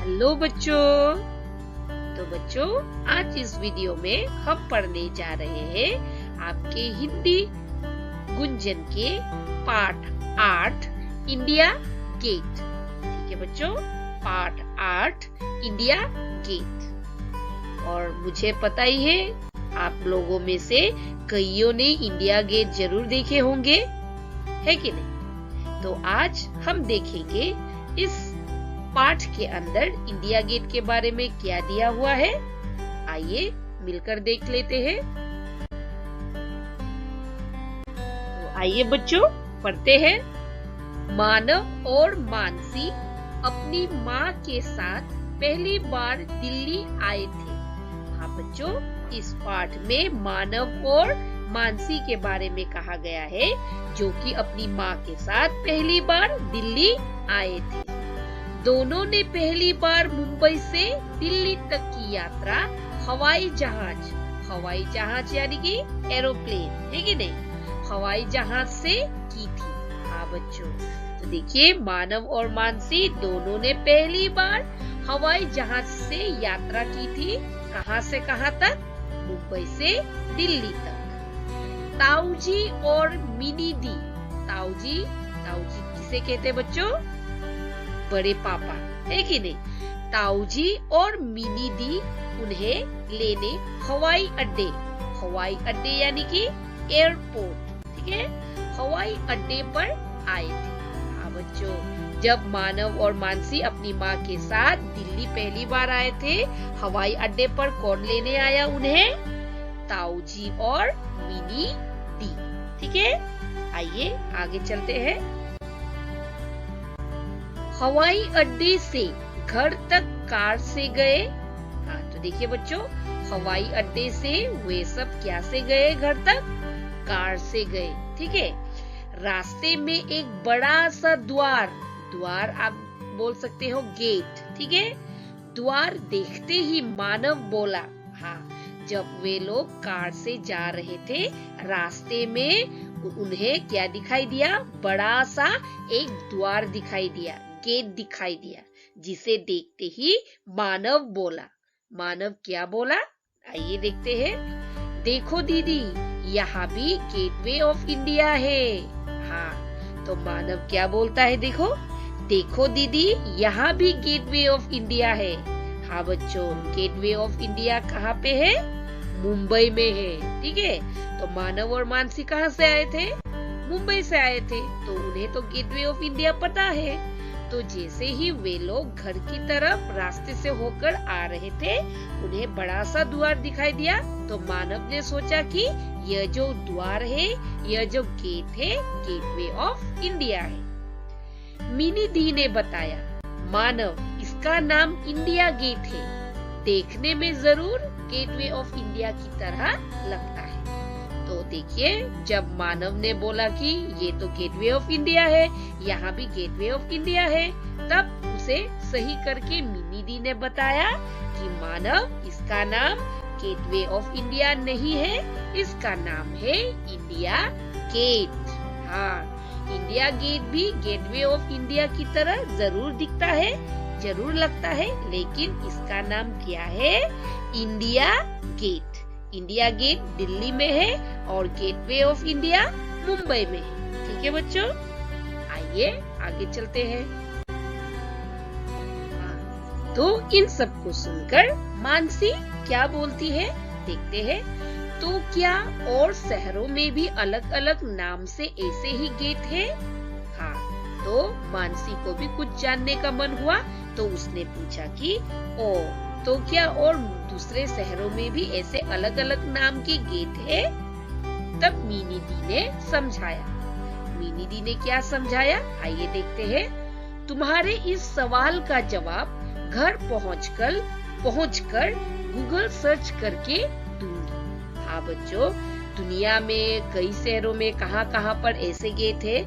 Hello बच्चों। तो बच्चों, आज इस वीडियो में हम पढ़ने जा रहे हैं आपके हिंदी गुंजन के पाठ 8 इंडिया गेट। ठीक है बच्चों, पाठ 8 इंडिया गेट। और मुझे पता ही है आप लोगों में से कईयों ने इंडिया गेट जरूर देखे होंगे, है कि नहीं? तो आज हम देखेंगे इस पाठ के अंदर इंडिया गेट के बारे में क्या दिया हुआ है। आइए मिलकर देख लेते हैं। तो आइए बच्चों, पढ़ते हैं। मानव और मानसी अपनी माँ के साथ पहली बार दिल्ली आए थे। हाँ बच्चों, इस पाठ में मानव और मानसी के बारे में कहा गया है, जो कि अपनी माँ के साथ पहली बार दिल्ली आए थे। दोनों ने पहली बार मुंबई से दिल्ली तक की यात्रा हवाई जहाज यानी कि एरोप्लेन, है कि नहीं, हवाई जहाज से की थी। हाँ बच्चों, तो देखिए मानव और मानसी दोनों ने पहली बार हवाई जहाज से यात्रा की थी। कहाँ से कहाँ तक? मुंबई से दिल्ली तक। ताऊजी और मिनी दी। ताऊजी किसे कहते हैं बच्चों? बड़े पापा, है कि नहीं? ताऊजी और मिनी दी उन्हें लेने हवाई अड्डे यानी कि एयरपोर्ट, ठीक है, हवाई अड्डे पर आए थे। हाँ बच्चों, जब मानव और मानसी अपनी माँ के साथ दिल्ली पहली बार आए थे, हवाई अड्डे पर कौन लेने आया उन्हें? ताऊजी और मिनी दी। ठीक है, आइए आगे चलते हैं। हवाई अड्डे से घर तक कार से गए। हाँ तो देखिए बच्चों, हवाई अड्डे से वे सब क्या से गए घर तक? कार से गए। ठीक है, रास्ते में एक बड़ा सा द्वार आप बोल सकते हो गेट, ठीक है, द्वार देखते ही मानव बोला। हाँ, जब वे लोग कार से जा रहे थे, रास्ते में उन्हें क्या दिखाई दिया? बड़ा सा एक द्वार दिखाई दिया, गेट दिखाई दिया, जिसे देखते ही मानव बोला। मानव क्या बोला? आइए देखते हैं। देखो दीदी, यहाँ भी गेटवे ऑफ इंडिया है। हाँ, तो मानव क्या बोलता है? देखो दीदी, यहाँ भी गेटवे ऑफ इंडिया है। हाँ बच्चों, गेटवे ऑफ इंडिया कहाँ पे है? मुंबई में है। ठीक है, तो मानव और मानसी कहाँ से आए थे? मुंबई से आए थे, तो उन्हें तो गेटवे ऑफ इंडिया पता है। तो जैसे ही वे लोग घर की तरफ रास्ते से होकर आ रहे थे, उन्हें बड़ा सा द्वार दिखाई दिया। तो मानव ने सोचा कि यह जो द्वार है, यह जो गेट है, गेटवे ऑफ इंडिया है। मिनी दी ने बताया, मानव, इसका नाम इंडिया गेट है। देखने में जरूर गेटवे ऑफ इंडिया की तरह लगता है। तो देखिए, जब मानव ने बोला कि ये तो गेटवे ऑफ इंडिया है, यहाँ भी गेटवे ऑफ इंडिया है, तब उसे सही करके मिनी दी ने बताया कि मानव, इसका नाम गेटवे ऑफ इंडिया नहीं है, इसका नाम है इंडिया गेट। हाँ, इंडिया गेट भी गेटवे ऑफ इंडिया की तरह जरूर दिखता है, जरूर लगता है, लेकिन इसका नाम क्या है? India Gate. India Gate Delhi में है और गेटवे ऑफ इंडिया मुंबई में है। ठीक है बच्चों, आइए आगे चलते हैं। तो इन सब को सुनकर मानसी क्या बोलती है, देखते हैं। तो क्या और शहरों में भी अलग अलग नाम से ऐसे ही गेट है? हाँ, तो मानसी को भी कुछ जानने का मन हुआ, तो उसने पूछा कि तो क्या और दूसरे शहरों में भी ऐसे अलग अलग नाम के गेट है? तब मिनी दी ने समझाया। मिनी दी ने क्या समझाया? आइए देखते हैं। तुम्हारे इस सवाल का जवाब घर पहुंचकर गूगल सर्च करके दूंगी। हाँ बच्चों, दुनिया में कई शहरों में कहाँ पर ऐसे गेट है,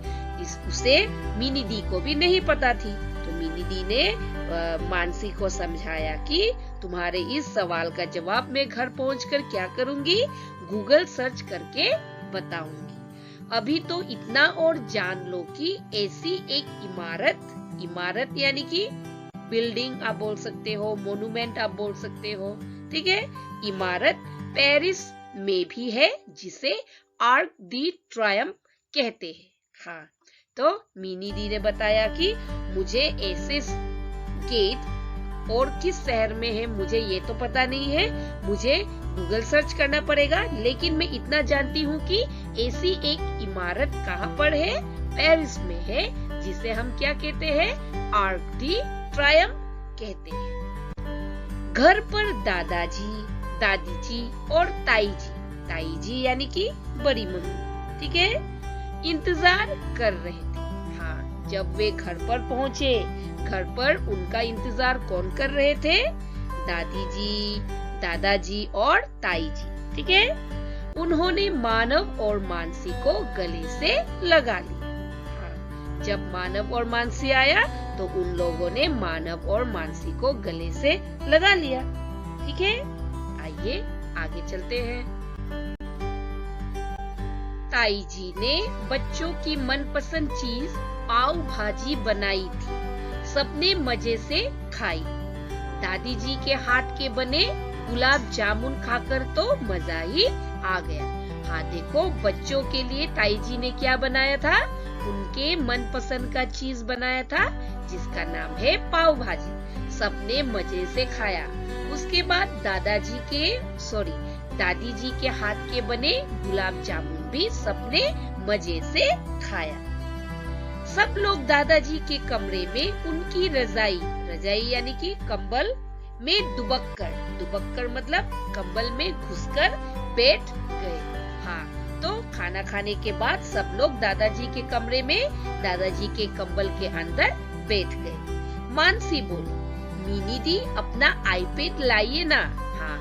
उसे मिनी दी को भी नहीं पता थी। तो मिनी दी ने मानसी को समझाया कि तुम्हारे इस सवाल का जवाब मैं घर पहुंचकर क्या करूंगी? गूगल सर्च करके बताऊंगी। अभी तो इतना और जान लो कि ऐसी एक इमारत यानी कि बिल्डिंग आप बोल सकते हो, मोन्यूमेंट आप बोल सकते हो। ठीक है, इमारत पेरिस में भी है जिसे आर्क डी ट्रायम्फ कहते हैं। हाँ, तो मिनी दी ने बताया कि मुझे एसेस गेट और किस शहर में है मुझे ये तो पता नहीं है, मुझे गूगल सर्च करना पड़ेगा, लेकिन मैं इतना जानती हूँ कि ऐसी एक इमारत कहाँ पर है, पेरिस में है, जिसे हम क्या कहते हैं, आर्क डी ट्रायम्फ कहते हैं। घर पर दादाजी, दादी जी और ताई जी यानी कि बड़ी मम्मी, ठीक है, इंतजार कर रहे थे। हाँ, जब वे घर पर पहुँचे, घर पर उनका इंतजार कौन कर रहे थे, दादी जी, दादाजी और ताई जी। ठीक है, उन्होंने मानव और मानसी को गले से लगा लिया। हाँ, जब मानव और मानसी आया तो उन लोगों ने मानव और मानसी को गले से लगा लिया। ठीक है, आइए आगे चलते हैं। ताई जी ने बच्चों की मनपसंद चीज पाव भाजी बनाई थी, सबने मजे से खाई। दादी जी के हाथ के बने गुलाब जामुन खाकर तो मजा ही आ गया। हाँ देखो, बच्चों के लिए ताई जी ने क्या बनाया था, उनके मनपसंद का चीज बनाया था जिसका नाम है पाव भाजी। सबने मजे से खाया। उसके बाद दादी जी के हाथ के बने गुलाब जामुन भी सबने मजे से खाया। सब लोग दादाजी के कमरे में उनकी रजाई यानी कि कंबल में दुबक कर मतलब कंबल में घुसकर बैठ गए। हाँ, तो खाना खाने के बाद सब लोग दादाजी के कमरे में दादाजी के कंबल के अंदर बैठ गए। मानसी बोली, मिनी दी अपना आईपैड लाइए ना। हाँ,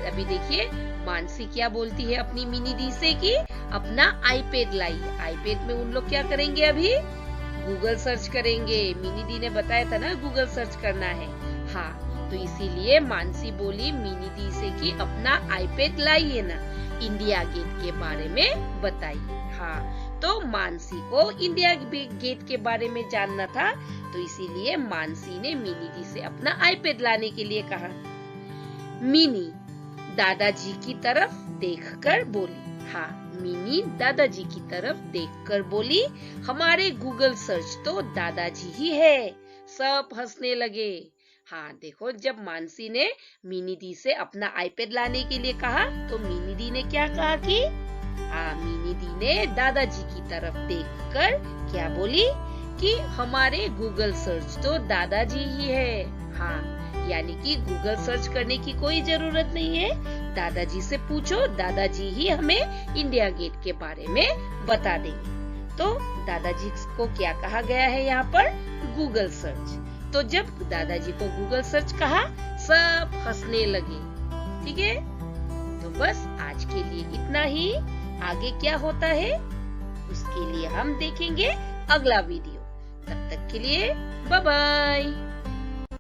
अभी देखिए मानसी क्या बोलती है अपनी मिनी दी से कि अपना आईपैड लाइए। आईपैड में उन लोग क्या करेंगे, अभी गूगल सर्च करेंगे। मिनी दी ने बताया था ना गूगल सर्च करना है। हाँ, तो इसीलिए मानसी बोली मिनी दी से कि अपना आईपैड लाइए ना, इंडिया गेट के बारे में बताइए। हाँ, तो मानसी को इंडिया गेट के बारे में जानना था, तो इसीलिए मानसी ने मिनी दी से अपना आईपैड लाने के लिए कहा। मिनी दादाजी की तरफ देखकर बोली। हाँ, मिनी दादाजी की तरफ देखकर बोली, हमारे गूगल सर्च तो दादाजी ही है। सब हंसने लगे। हाँ देखो, जब मानसी ने मिनी दी से अपना आईपैड लाने के लिए कहा तो मिनी दी ने क्या कहा कि मिनी दी ने दादाजी की तरफ देखकर क्या बोली कि हमारे गूगल सर्च तो दादाजी ही है। हाँ, यानी कि गूगल सर्च करने की कोई जरूरत नहीं है, दादाजी से पूछो, दादाजी ही हमें इंडिया गेट के बारे में बता देंगे। तो दादाजी को क्या कहा गया है यहाँ पर, गूगल सर्च। तो जब दादाजी को गूगल सर्च कहा, सब हंसने लगे। ठीक है, तो बस आज के लिए इतना ही। आगे क्या होता है उसके लिए हम देखेंगे अगला वीडियो। तब तक के लिए बाय बाय।